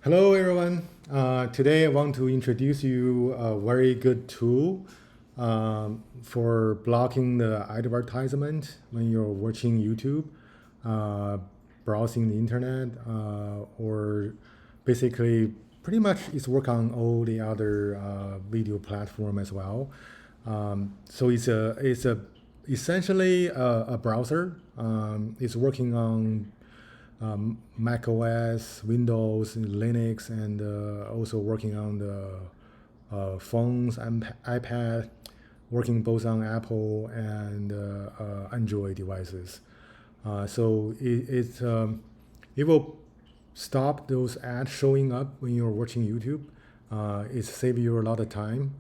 Hello, everyone. Today I want to introduce you a very good tool for blocking the advertisement when you're watching YouTube, uh, browsing the internet, or basically pretty much it's work on all the other video platform as well. So it's a essentially a browser. It's working on Mac OS, Windows, Linux, and also working on the phones, iPad, working both on Apple and Android devices. So it will stop those ads showing up when you're watching YouTube. It saves you a lot of time.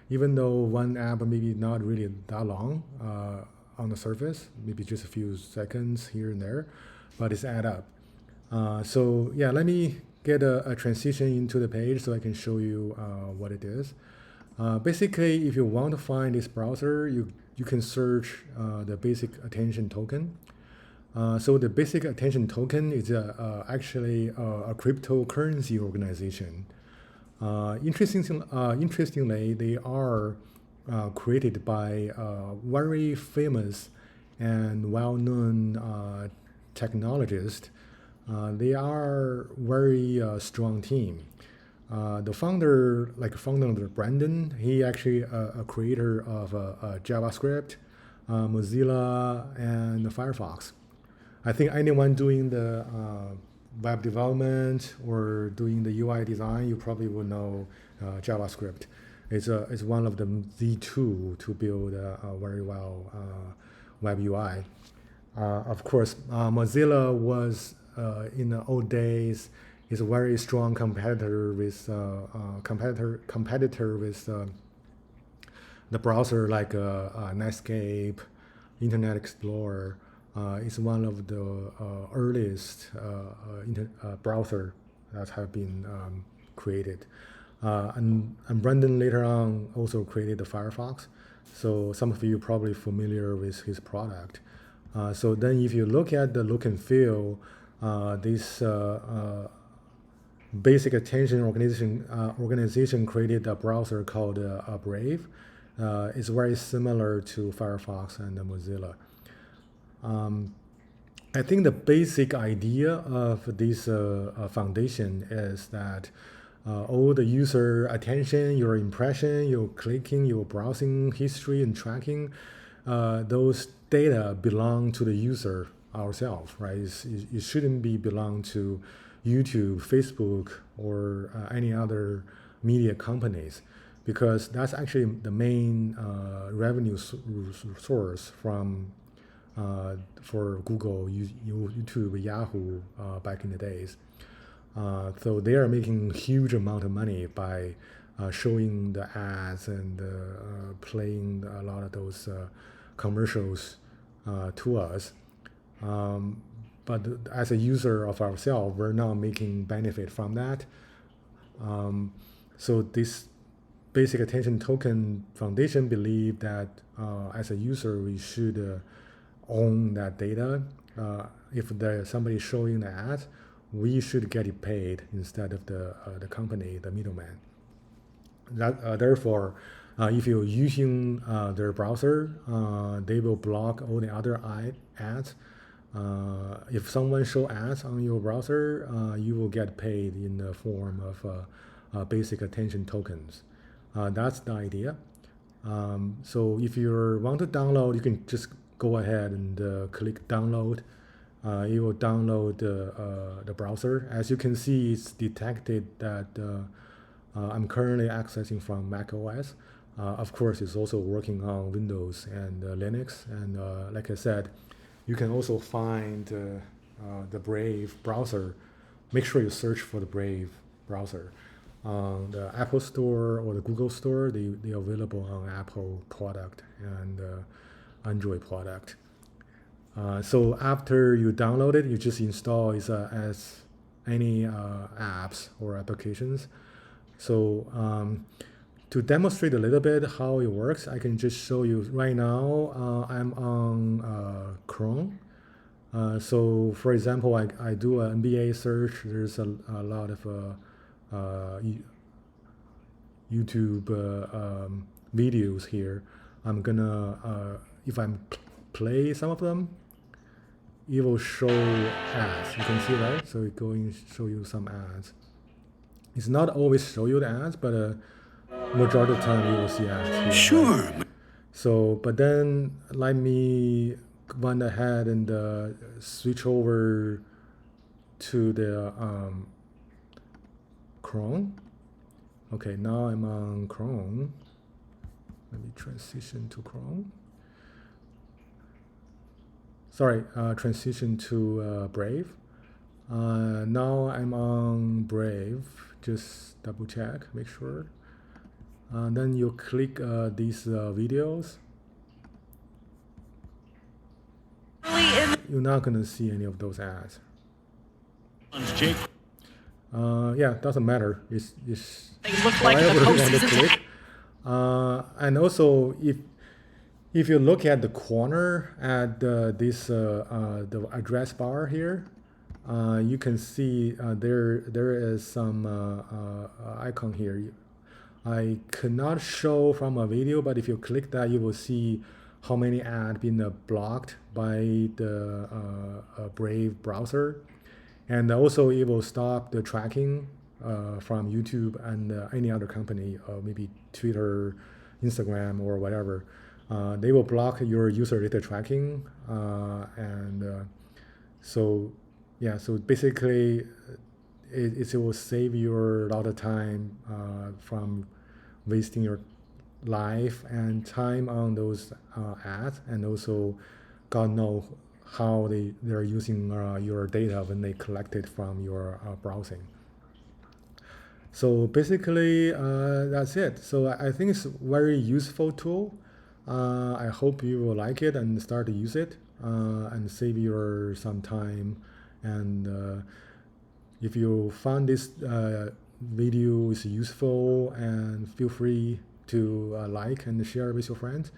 Even though one app maybe not really that long on the surface, maybe just a few seconds here and there, but it's add up. So yeah, let me get a transition into the page so I can show you what it is. Basically, if you want to find this browser, you can search the basic attention token. So the basic attention token is actually a cryptocurrency organization. Interestingly, they are created by very famous and well-known technologists. They are very strong team. The founder Brandon, he actually a creator of JavaScript, Mozilla, and Firefox. I think anyone doing the web development or doing the UI design, you probably will know JavaScript. It's one of the tool to build a very well web UI. Of course, Mozilla was in the old days is a very strong competitor with the browser like Netscape, Internet Explorer. It's one of the earliest browser that have been created. And Brendan later on also created the Firefox. So some of you are probably familiar with his product. So then if you look at the look and feel, this basic attention organization created a browser called Brave. It's very similar to Firefox and Mozilla. I think the basic idea of this foundation is that all the user attention, your impression, your clicking, your browsing history and tracking, those data belong to the user ourselves, right? It shouldn't be belong to YouTube, Facebook, or any other media companies, because that's actually the main revenue source from for Google, YouTube, Yahoo back in the days. So they are making huge amount of money by showing the ads and playing a lot of those commercials to us. But as a user of ourselves, we're not making benefit from that. So this basic attention token foundation believe that as a user, we should own that data. If there's somebody showing the ad, we should get it paid instead of the company, the middleman. Therefore, if you're using their browser, they will block all the other ads. If someone show ads on your browser, you will get paid in the form of basic attention tokens. That's the idea. So if you want to download, you can just go ahead and click download. It will download the browser. As you can see, it's detected that I'm currently accessing from Mac OS. Of course, it's also working on Windows and Linux. And like I said, you can also find the Brave browser. Make sure you search for the Brave browser. The Apple Store or the Google Store, they are available on Apple product and Android product. So after you download it, you just install it as any apps or applications. So to demonstrate a little bit how it works, I can just show you right now. I'm on Chrome. So, for example, I do an NBA search. There's a lot of YouTube videos here. I'm gonna, if I play some of them, it will show ads. You can see, right? So it's going to show you some ads. It's not always show you the ads, but majority of the time you will see ads here. Sure. Right? So, but then let me went ahead and switch over to the Chrome. Okay, now I'm on Chrome. Let me transition to Chrome. Sorry, transition to Brave. Now I'm on Brave. Just double check, make sure. Then you click these videos. You're not gonna see any of those ads. Yeah, doesn't matter. It's whatever you want to click. And also, if you look at the corner at the address bar here, you can see there is some icon here. I could not show from a video, but if you click that, you will see how many ads been blocked by the Brave browser. And also it will stop the tracking from YouTube and any other company, maybe Twitter, Instagram, or whatever. They will block your user data tracking. So basically it will save you a lot of time from wasting your life and time on those ads, and also God knows how they're using your data when they collect it from your browsing. So basically, that's it. So I think it's a very useful tool. I hope you will like it and start to use it and save your some time. And if you found this video is useful, and feel free to like and share with your friends,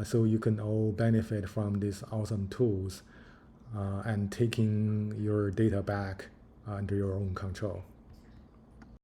so you can all benefit from these awesome tools and taking your data back under your own control.